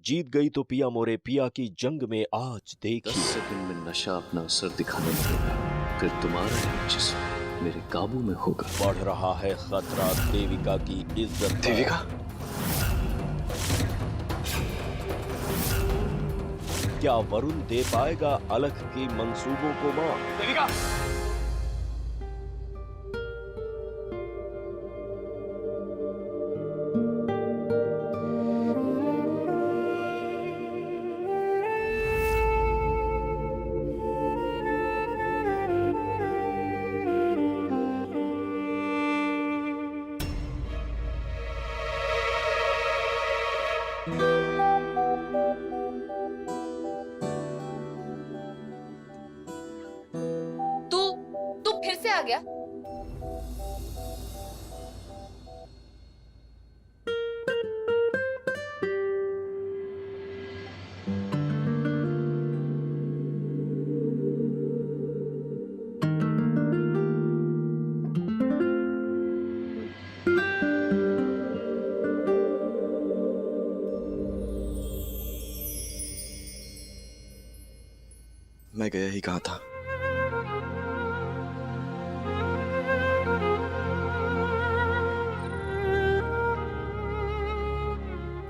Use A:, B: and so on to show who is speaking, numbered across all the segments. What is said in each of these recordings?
A: जीत गई तो पिया मोरे पिया की जंग में आज
B: 10
A: देखी।
B: सेकंड में नशा अपना असर दिखाने लगेगा, फिर तुम्हारा जिस्म मेरे काबू में होगा।
A: बढ़ रहा है खतरा देविका की इज्जत का।
B: देविका,
A: क्या वरुण दे पाएगा अलख की मंसूबों को मां?
B: देविका,
C: तू फिर से आ गया?
D: मैं गया ही कहाँ था।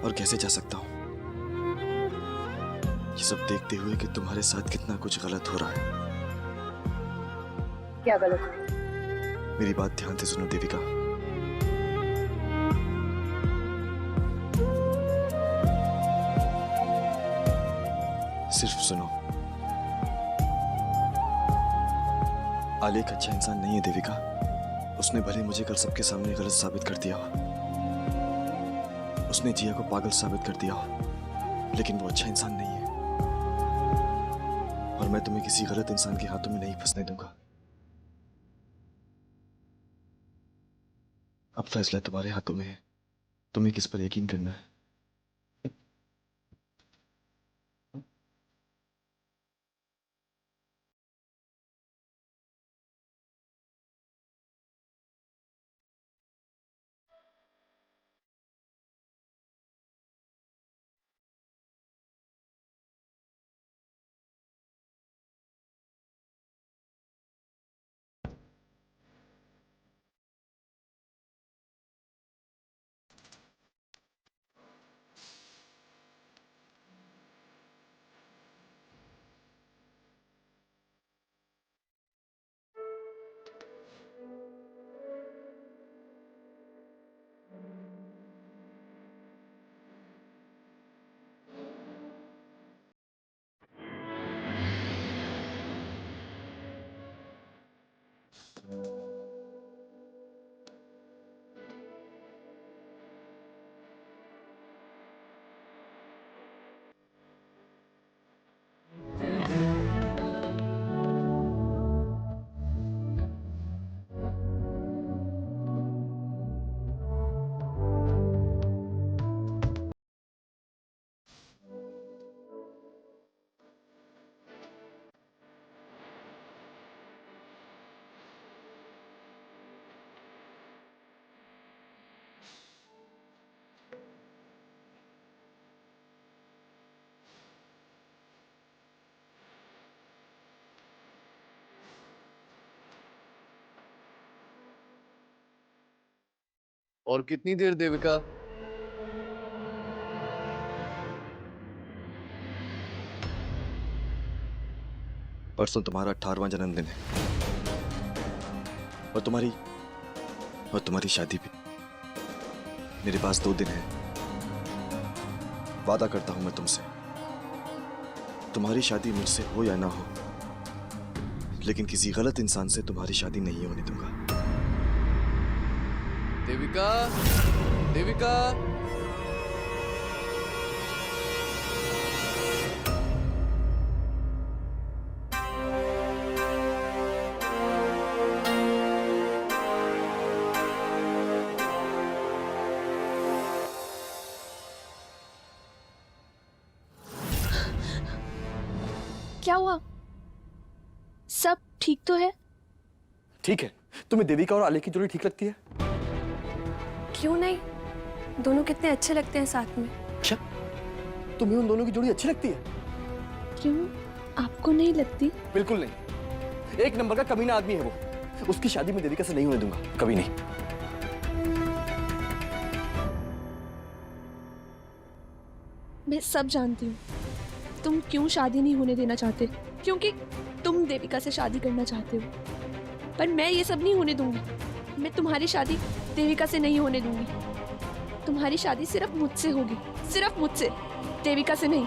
D: और कैसे जा सकता हूं ये सब देखते हुए कि तुम्हारे साथ कितना कुछ गलत हो रहा है।
C: क्या गलत?
D: मेरी बात ध्यान से सुनो देविका। सिर्फ सुनो। आलेख अच्छा इंसान नहीं है देविका। उसने भले मुझे कल सबके सामने गलत साबित कर दिया हो, उसने जिया को पागल साबित कर दिया हो, लेकिन वो अच्छा इंसान नहीं है। और मैं तुम्हें किसी गलत इंसान के हाथों में नहीं फंसने दूंगा। अब फैसला तुम्हारे हाथों में है, तुम्हें किस पर यकीन करना है।
B: और कितनी देर देविका?
D: परसों तुम्हारा 18वां जन्मदिन है और तुम्हारी शादी भी। मेरे पास 2 दिन है। वादा करता हूं मैं तुमसे, तुम्हारी शादी मुझसे हो या ना हो, लेकिन किसी गलत इंसान से तुम्हारी शादी नहीं होने दूंगा।
B: देविका, देविका,
E: क्या हुआ? सब ठीक तो है?
F: ठीक है। तुम्हें देविका और आलेख की जोड़ी ठीक लगती है?
E: क्यों नहीं, दोनों कितने अच्छे लगते हैं साथ में।
F: अच्छा, तुम्हें उन दोनों की जोड़ी अच्छी लगती है?
E: क्यों, आपको नहीं लगती?
F: बिल्कुल नहीं। एक नंबर का कमीना आदमी है वो। उसकी शादी में देविका से नहीं होने दूंगा, कभी नहीं।
E: मैं सब जानती हूँ तुम क्यों शादी नहीं होने देना चाहते, क्योंकि तुम देविका से शादी करना चाहते हो। पर मैं ये सब नहीं होने दूंगी। मैं तुम्हारी शादी देविका से नहीं होने दूंगी। तुम्हारी शादी सिर्फ मुझसे होगी, सिर्फ मुझसे, देविका से नहीं।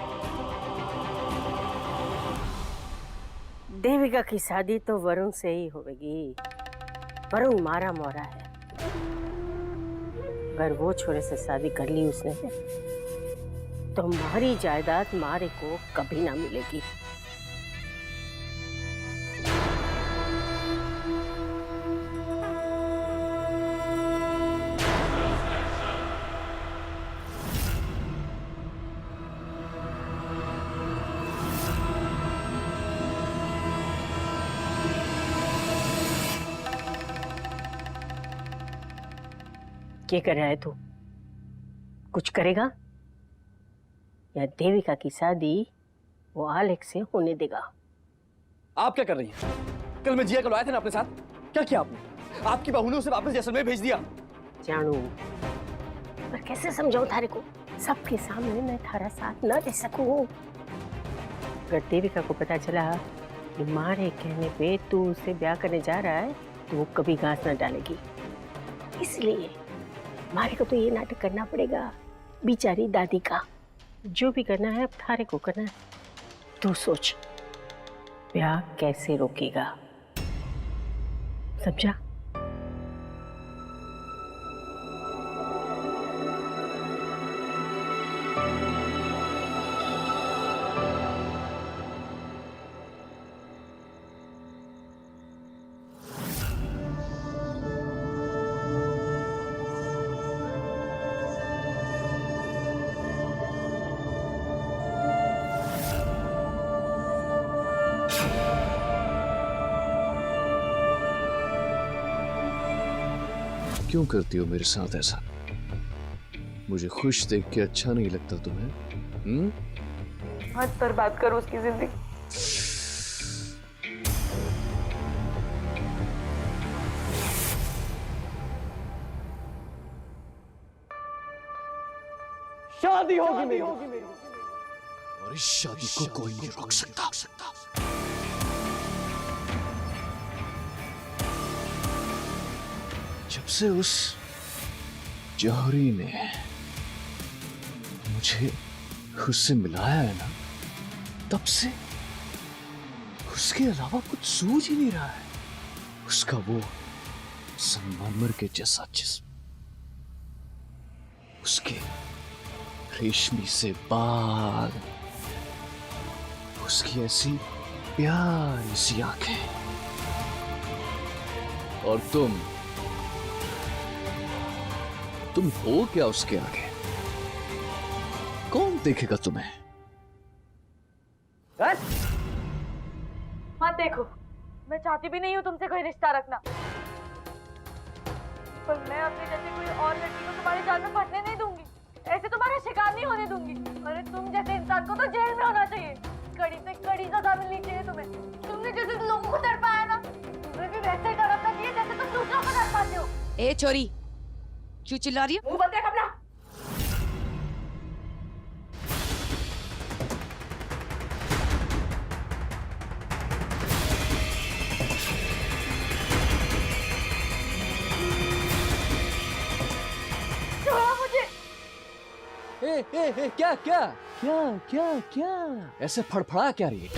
G: देविका की शादी तो वरुण से ही होगी। वरुण मारा मोरा है। अगर वो छोरे से शादी कर ली उसने तो हमारी जायदाद मारे को कभी ना मिलेगी। क्या कर रहा है तू? कुछ करेगा या देविका की शादी वो आलेख से होने देगा?
F: आप क्या कर रही हैं? कल मैं जिया को लाया था ना अपने साथ, क्या किया आपने? आपकी बहू ने उसे वापस जैसलमेर भेज दिया।
G: जानू, मैं कैसे समझाऊं थारे को? सबके सामने मैं थारा साथ न दे सकूं। अगर देविका को पता चला कि मारे कहने पे तू उसे ब्याह करने जा रहा है तो वो कभी घास न डालेगी। इसलिए मारे को तो ये नाटक करना पड़ेगा बेचारी दादी का। जो भी करना है अब थारे को करना है। तू सोच ब्याह कैसे रोकेगा, समझा?
B: क्यों करती हो मेरे साथ ऐसा? मुझे खुश देख के अच्छा नहीं लगता तुम्हें?
H: मत बर्बाद करो उसकी जिंदगी।
F: शादी होगी मेरी।
B: और इस शादी को कोई नहीं रोक सकता। जब से उस जौहरी ने मुझे उससे मिलाया है ना, तब से उसके अलावा कुछ सूझ ही नहीं रहा है। उसका वो संगमरमर के जैसा जिस्म, उसके रेशमी से बाल, उसकी ऐसी प्यारी सी आंखें, और तुम हो क्या उसके आगे? कौन देखेगा तुम्हें?
H: मत देखो, मैं चाहती भी नहीं हूँ तुमसे कोई रिश्ता रखना, पर मैं अपनी जैसे कोई और लड़की को तुम्हारी जान में फंसने नहीं दूंगी। ऐसे तुम्हारा शिकार नहीं होने दूंगी। अरे तुम जैसे इंसान को तो जेल में होना चाहिए। कड़ी से कड़ी सजा मिलनी चाहिए तुम्हें। तुमने जैसे लोगों को तड़पाया ना, तुम्हें भी वैसे ही तड़पना चाहिए जैसे तुम दूसरों को तड़पाते हो।
C: ए छोरी, क्यों चिल्ला रही है?
H: मुंह बंद रख अपना। छोड़ो मुझे।
F: क्या क्या क्या क्या क्या ऐसे फड़फड़ा क्या रही है?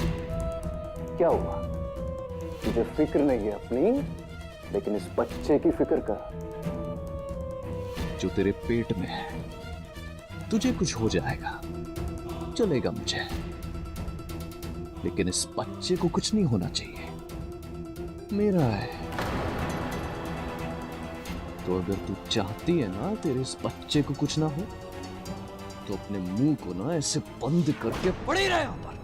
I: क्या हुआ? तुझे फिक्र नहीं है अपनी, लेकिन इस बच्चे की फिक्र कर
B: जो तेरे पेट में है। तुझे कुछ हो जाएगा, चलेगा मुझे, लेकिन इस बच्चे को कुछ नहीं होना चाहिए। मेरा है। तो अगर तू चाहती है ना तेरे इस बच्चे को कुछ ना हो, तो अपने मुंह को ना ऐसे बंद करके पड़े रहे यहां पर।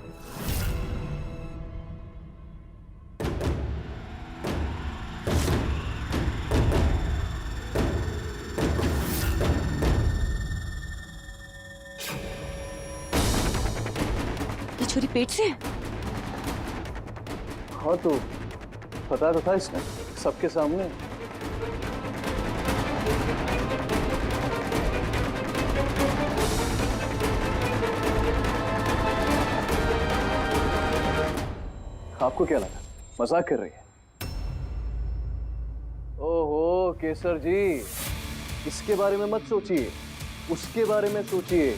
C: छुरी पेट से है?
I: हाँ तो पता तो था इसने, सबके सामने। आपको क्या लगा मजाक कर रही है? ओहो केसर जी, इसके बारे में मत सोचिए, उसके बारे में सोचिए।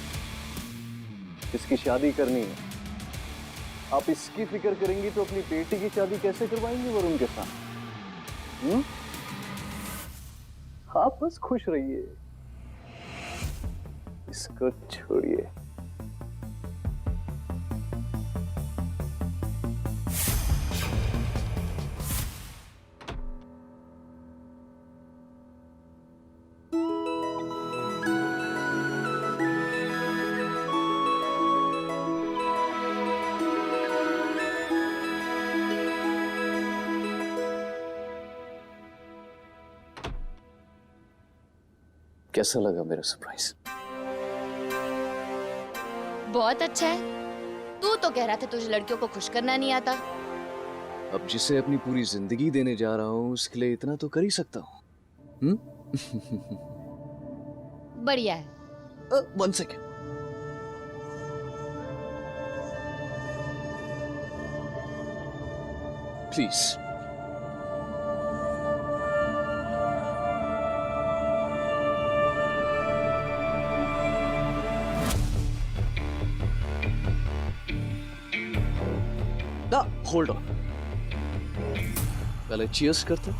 I: इसकी शादी करनी है, आप इसकी फिक्र करेंगी तो अपनी बेटी की शादी कैसे करवाएंगे वरुण के साथ? आप बस खुश रहिए, इसको छोड़िए। कैसा लगा मेरा सरप्राइज?
J: बहुत अच्छा है। तू तो कह रहा था तुझे लड़कियों को खुश करना नहीं आता।
B: अब जिसे अपनी पूरी जिंदगी देने जा रहा हूं उसके लिए इतना तो कर ही सकता हूं।
J: बढ़िया है।
B: 1 सेकेंड। प्लीज। होल्ड ऑन, पहले चीयर्स करते।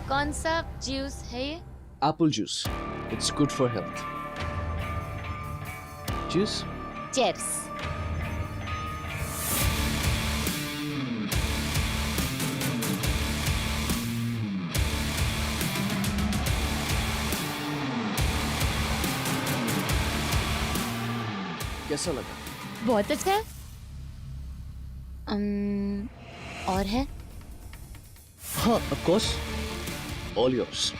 J: कौन सा जूस है ये?
B: Apple juice, it's good for health. Cheers.
J: Cheers.
B: कैसा लगा?
J: बहुत अच्छा है। और है?
B: हाँ, ऑफ कोर्स, ऑल योर्स।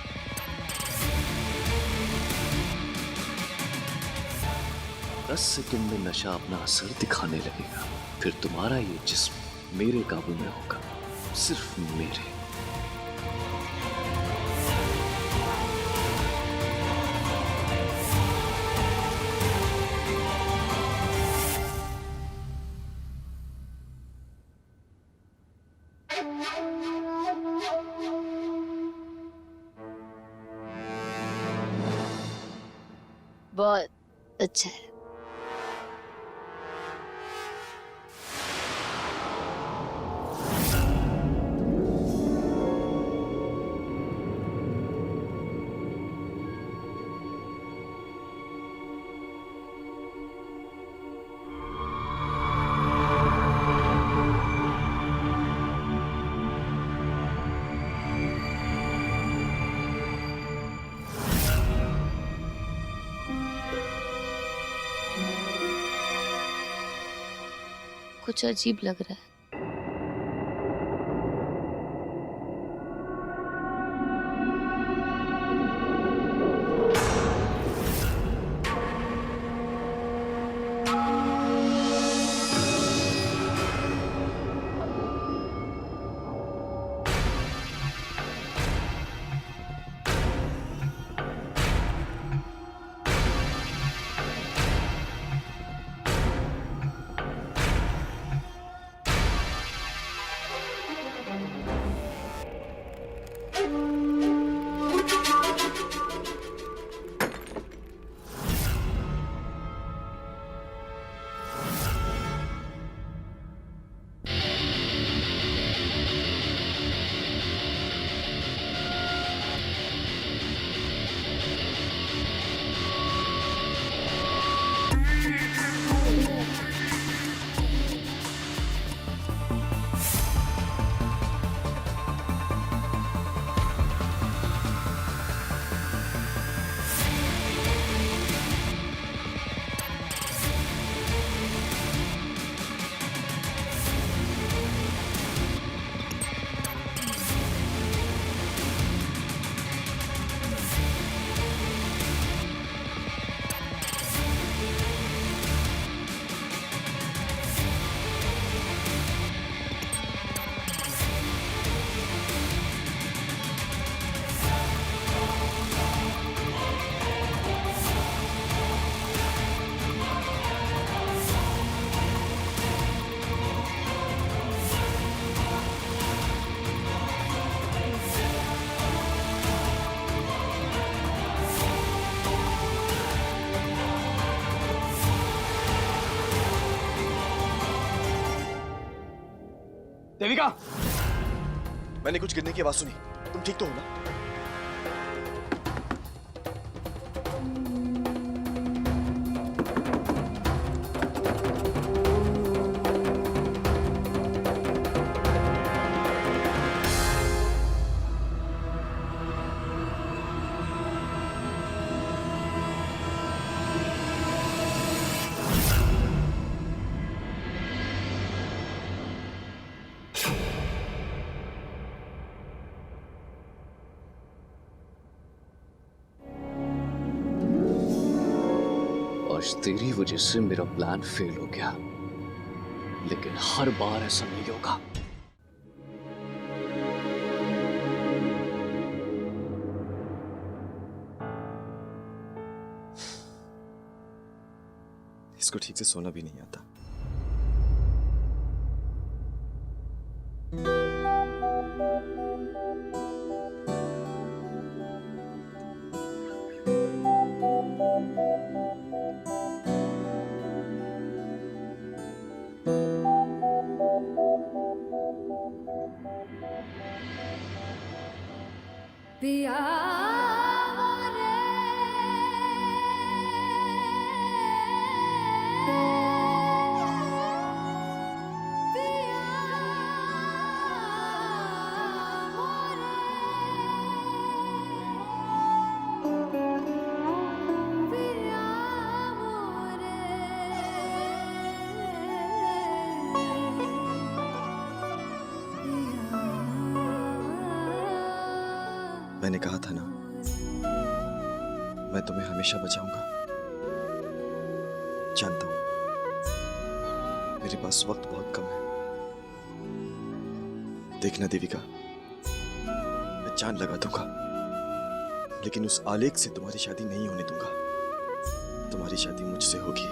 B: दस सेकंड में नशा अपना असर दिखाने लगेगा, फिर तुम्हारा ये जिस्म मेरे काबू में होगा, सिर्फ मेरे।
J: बहुत अच्छा है। कुछ अजीब लग रहा है।
F: देविका,
D: मैंने कुछ गिरने की आवाज सुनी। तुम ठीक तो हो ना?
B: आज तेरी वजह से मेरा प्लान फेल हो गया, लेकिन हर बार ऐसा नहीं होगा।
D: इसको ठीक से सोना भी नहीं आता। मैंने कहा था ना, मैं तुम्हें हमेशा बचाऊंगा। जानता हूं मेरे पास वक्त बहुत कम है। देखना देविका, मैं जान लगा दूंगा, लेकिन उस आलेख से तुम्हारी शादी नहीं होने दूंगा। तुम्हारी शादी मुझसे होगी।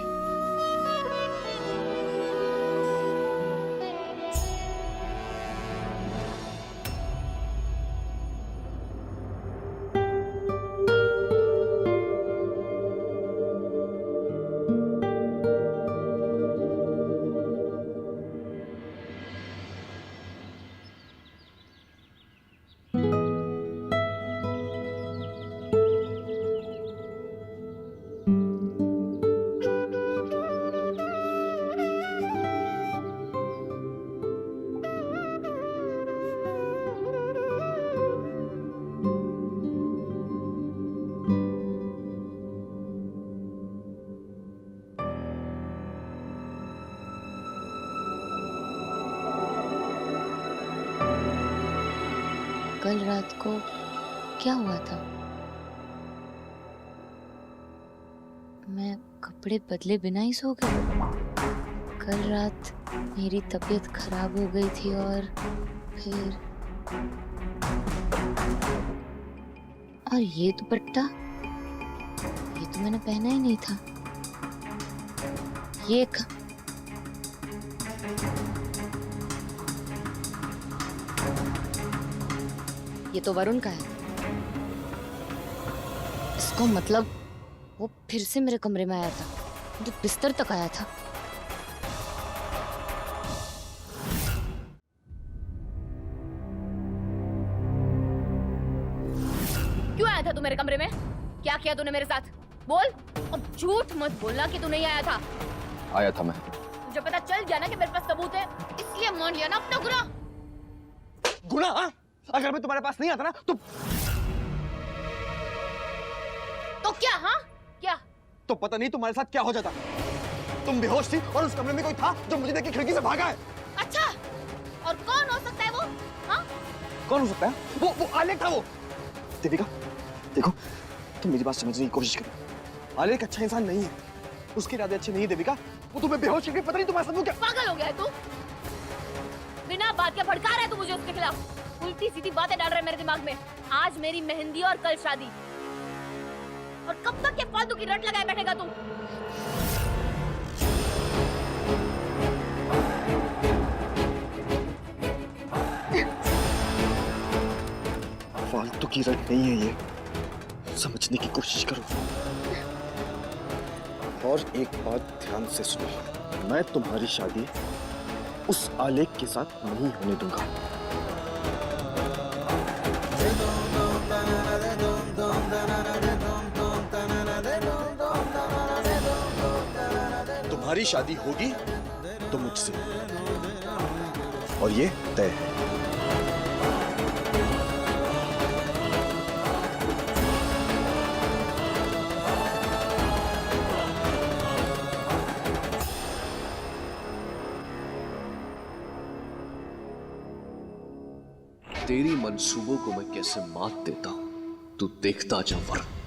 J: कल रात को क्या हुआ था? मैं कपड़े बदले बिना ही सो गई। कल रात मेरी तबीयत खराब हो गई थी और फिर ये दुपट्टा, ये तो मैंने पहना ही नहीं था। ये तो वरुण का है। इसको मतलब वो फिर से मेरे कमरे में आया था, जो बिस्तर तक आया था। क्यों आया था तू मेरे कमरे में? क्या किया तूने मेरे साथ? बोल। अब झूठ मत बोलना कि तू नहीं आया था।
F: आया था मैं।
J: मुझे पता चल गया ना कि मेरे पास सबूत है, इसलिए मान लिया ना अपना गुनाह।
F: गुनाह? अगर मैं तुम्हारे पास नहीं आता ना तो
J: क्या? हाँ क्या?
F: तो पता नहीं तुम्हारे साथ क्या हो जाता। तुम बेहोश थी और उस कमरे में कोई था जो मुझे देख के खिड़की से भागा है।
J: अच्छा, और कौन हो सकता है वो? हाँ?
F: कौन हो सकता है? वो आलेख था। वो देविका, देखो तुम मेरी बात समझने की कोशिश करो। आलेख अच्छा इंसान नहीं है, उसके इरादे अच्छे नहीं है देविका। वो तुम्हें बेहोश करके पता नहीं तुम्हारा सबूत क्या।
J: पागल हो गया है तू? बिना बात के भड़का रहा है तू मुझे उसके खिलाफ। उल्टी सीधी बातें डाल रहा है मेरे दिमाग में। आज मेरी मेहंदी और कल शादी, और कब तक ये फालतू की रट लगाए बैठेगा तू?
D: फालतू की रट नहीं है ये, समझने की कोशिश करो। और एक बात ध्यान से सुनो, मैं तुम्हारी शादी उस आलेख के साथ नहीं होने दूंगा। तुम्हारी शादी होगी तो मुझसे, और ये तय है।
B: तेरी मंसूबों को मैं कैसे मात देता हूं, तू देखता जा वरुण।